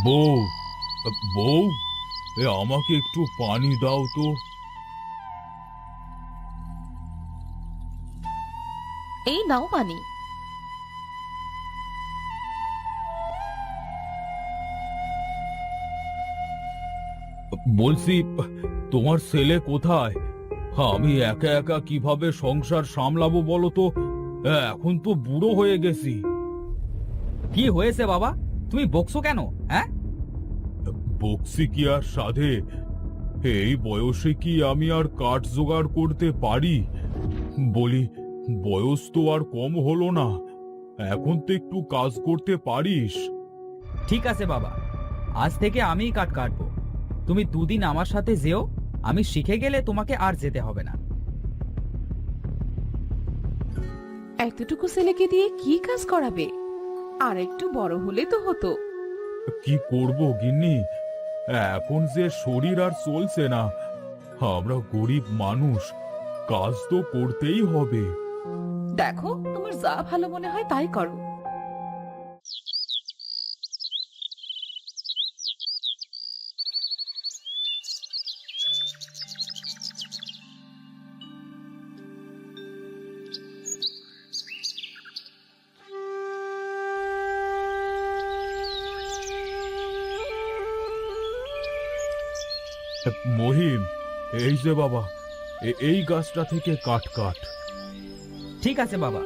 বউ, বউ, আমাকে একটু পানি দাও তো। এই নাও পানি। বলছি, তোমার ছেলে কোথায়? আমি একা একা কিভাবে সংসার সামলাবো বলো তো? এখন তো বুড়ো হয়ে গেছি। কি হয়েছে বাবা? তুমি বকছো কেন? হ্যাঁ, বকছি কি আর সাধে? এই বয়সে কি আমি আর কাঠ জোগাড় করতে পারি? বলি, বয়স তো আর কম হলো না, এখন তো একটু কাজ করতে পারিস। ঠিক আছে বাবা, আজ থেকে আমিই কাঠ কাটবো। তুমি দুদিন আমার সাথে যেও, আমি শিখে গেলে তোমাকে আর যেতে হবে না। এতটুকু ছেলেকে দিয়ে কি কাজ করাবে? আর একটু বড় হলে তো হতো। কি করব গিন্নি, এখন যে শরীর আর চলছে না। আমরা গরিব মানুষ, কাজ তো করতেই হবে। দেখো, তোমার যা ভালো মনে হয় তাই করো। মহিম, এই যে বাবা, এই গাছটা থেকে কাঠ কাঠ। ঠিক আছে বাবা।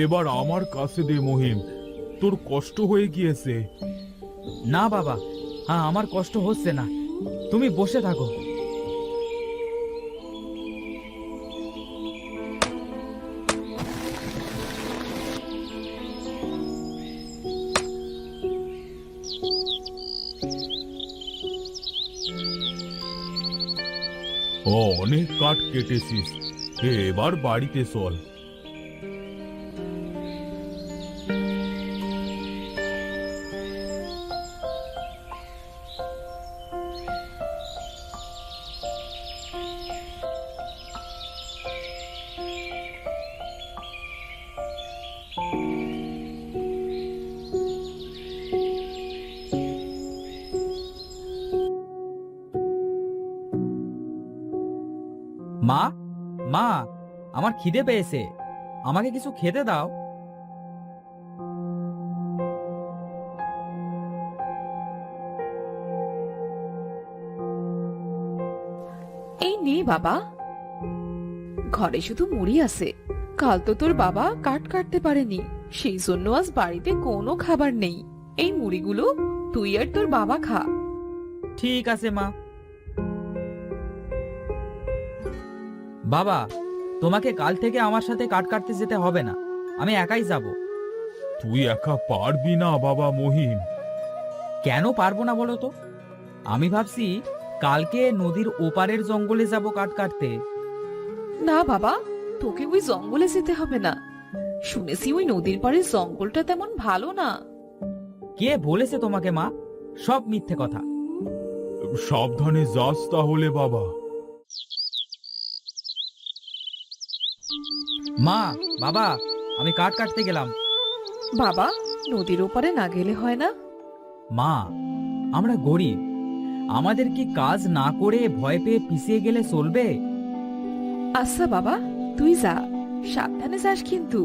এবার আমার কাছে দে মহিম, তোর কষ্ট হয়ে গিয়েছে। না বাবা, হ্যাঁ, আমার কষ্ট হচ্ছে না, তুমি বসে থাকো। অনেক কাঠ কেটেছিস, এবার বাড়িতে চল। মা, মা, আমার খিদে পেয়েছে, আমাকে কিছু খেতে দাও। এই নে বাবা, ঘরে শুধু মুড়ি আছে। কাল তো তোর বাবা কাঠ কাটতে পারেনি, সেই জন্য আজ বাড়িতে কোনো খাবার নেই। এই মুড়িগুলো তুই আর তোর বাবা খা। ঠিক আছে মা। বাবা, তোমাকে কাল থেকে আমার সাথে কাঠ কাটতে যেতে হবে না, আমি একাই যাব। তুই একা পারবি না বাবা মহিম। কেন পারবো না বলো তো? আমি ভাবছি কালকে নদীর ওপারের জঙ্গলে যাব কাঠ কাটতে। না বাবা, তোকে ওই জঙ্গলে যেতে হবে না। শুনেছি ওই নদীর পাড়ের জঙ্গলটা তেমন ভালো না। কে বলেছে তোমাকে মা? সব মিথ্যে কথা। সাবধানে যাস তাহলে বাবা। মা, বাবা, আমি কাঠ কাটতে গেলাম। বাবা, নদীর ওপারে না গেলে হয় না? মা, আমরা গরিব, আমাদের কি কাজ না করে ভয় পেয়ে পিছিয়ে গেলে চলবে? আচ্ছা বাবা, তুই যা, সাবধানে যাস কিন্তু।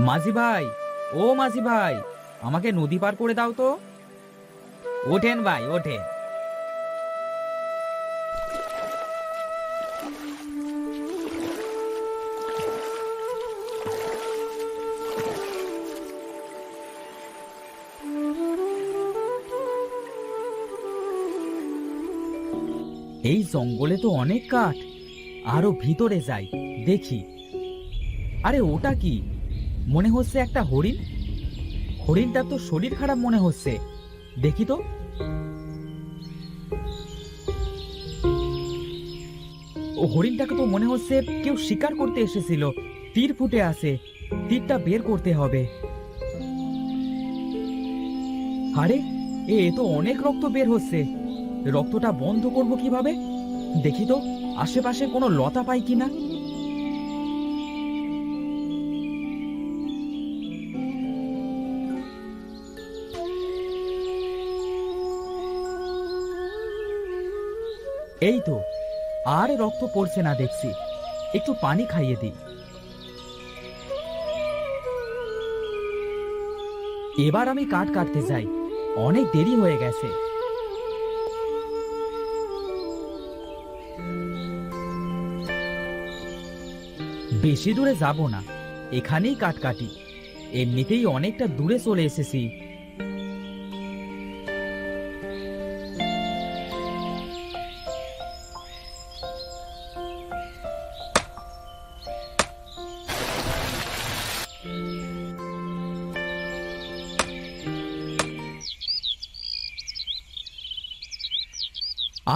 মাঝি ভাই, ও মাঝি ভাই, আমাকে নদী পার করে দাও তো। ওঠেন ভাই, ওঠেন। এই জঙ্গলে তো অনেক কাঠ, আরো ভিতরে যাই, দেখি। আরে ওটা কি? মনে হচ্ছে একটা হরিণ। হরিণটার তো শরীর খারাপ মনে হচ্ছে, দেখি তো। ও হরিণটাকে তো মনে হচ্ছে কেউ শিকার করতে এসেছিল। তীর ফুটে আছে, তীরটা বের করতে হবে। আরে এ তো অনেক রক্ত বের হচ্ছে। রক্তটা বন্ধ করব কিভাবে? দেখি তো আশেপাশে কোনো লতা পাই কিনা। এই তো, আর রক্ত পড়ছে না দেখছি। একটু পানি খাইয়ে দিই। এবার আমি কাঠ কাটতে যাই, অনেক দেরি হয়ে গেছে। বেশি দূরে যাব না, এখানেই কাঠ কাটি। এমনিতেই অনেকটা দূরে চলে এসেছি।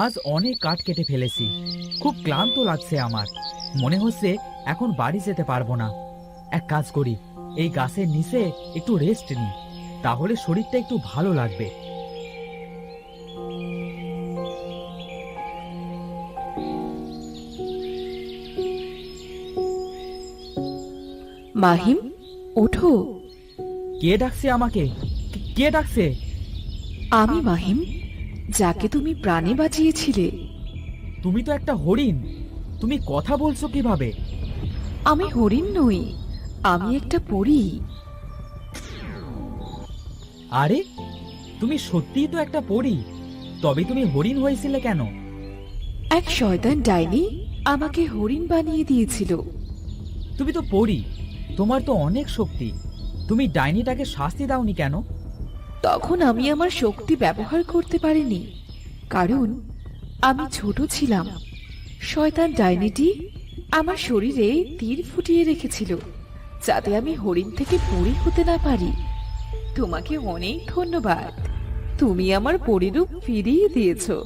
আজ অনেক কাঠ কেটে ফেলেছি, খুব ক্লান্ত লাগছে আমার। মনে হচ্ছে এখন বাড়ি যেতে পারবো না। এক কাজ করি, এই গাছের নিচে একটু রেস্ট নিই, তাহলে শরীরটা একটু ভালো লাগবে। মাহিম, ওঠো। কে ডাকছে আমাকে? কে ডাকছে? আমি মাহিম, যাকে তুমি প্রাণে বাঁচিয়েছিলে। তুমি তো একটা হরিণ, তুমি কথা বলছো কিভাবে? আমি হরিণ নই, আমি একটা পরী। আরে তুমি সত্যিই তো একটা পরী, তবে তুমি হরিণ হয়েছিলে কেন? এক শয়তান ডাইনি আমাকে হরিণ বানিয়ে দিয়েছিল। তুমি তো পরী, তোমার তো অনেক শক্তি, তুমি ডাইনিটাকে শাস্তি দাওনি কেন? তখন আমি আমার শক্তি ব্যবহার করতে পারিনি, কারণ আমি ছোট ছিলাম। শয়তান ডাইনিটি আমার শরীরে তীর ফুটিয়ে রেখেছিল, যাতে আমি হরিণ থেকে পরী হতে না পারি। তোমাকে অনেক ধন্যবাদ, তুমি আমার পরীরূপ ফিরিয়ে দিয়েছো।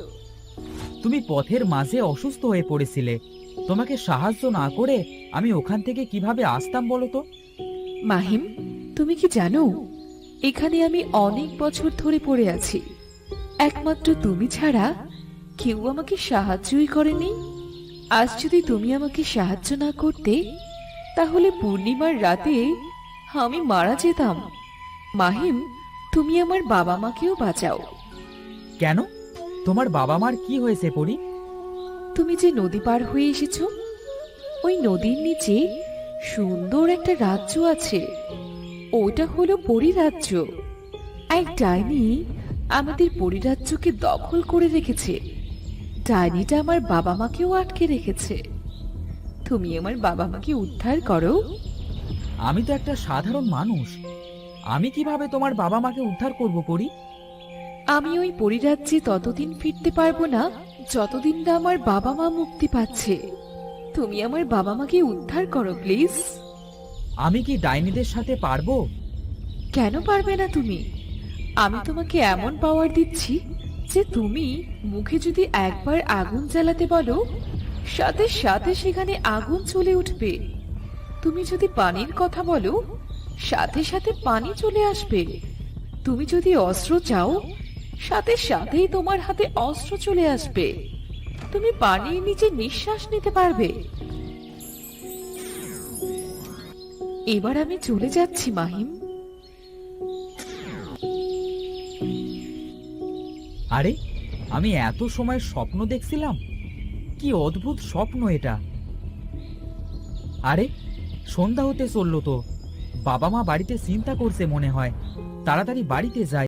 তুমি পথের মাঝে অসুস্থ হয়ে পড়েছিলে, তোমাকে সাহায্য না করে আমি ওখান থেকে কিভাবে আসতাম বলো তো? মাহিম, তুমি কি জানো, এখানে আমি অনেক বছর ধরে পড়ে আছি। একমাত্র তুমি ছাড়া কেউ আমাকে সাহায্যই করেনি। আজ যদি তুমি আমাকে সাহায্য না করতে, তাহলে পূর্ণিমার রাতে আমি মারা যেতাম। মাহিম, তুমি আমার বাবা মাকেও বাঁচাও। কেন? তোমার বাবা মার কি হয়েছে পরি? তুমি যে নদী পার হয়ে এসেছো, ওই নদীর নিচে সুন্দর একটা রাজ্য আছে। ওটা হলো পরিরাজ্য। এক ডাইনি আমাদের পরিরাজ্যকে দখল করে রেখেছে। ডাইনিটা আমার বাবা মাকেও আটকে রেখেছে। তুমি আমার বাবা মাকে উদ্ধার করো। আমি তো একটা সাধারণ মানুষ, আমি কিভাবে তোমার বাবা মাকে উদ্ধার করব পরি? আমি ওই পরিরাজ্যে ততদিন ফিরতে পারবো না যতদিন না আমার বাবা মা মুক্তি পাচ্ছে। তুমি আমার বাবা মাকে উদ্ধার করো প্লিজ। আমি কি ডাইনিদের সাথে পারবো? কেন পারবে না তুমি? আমি তোমাকে এমন পাওয়ার দিচ্ছি যে তুমি মুখে যদি একবার আগুন জ্বালাতে বলো, সাথে সাথে সেখানে আগুন চলে উঠবে। তুমি যদি পানির কথা বলো, সাথে সাথে পানি চলে আসবে। তুমি যদি অস্ত্র চাও, সাথে সাথেই তোমার হাতে অস্ত্র চলে আসবে। তুমি পানির নিচে নিঃশ্বাস নিতে পারবে। এবার আমি চলে যাচ্ছি মাহিম। আরে আমি এত সময় স্বপ্ন দেখছিলাম, কি অদ্ভুত স্বপ্ন এটা। আরে সন্ধ্যা হতে চললো তো, বাবা মা বাড়িতে চিন্তা করছে মনে হয়, তাড়াতাড়ি বাড়িতে যাই।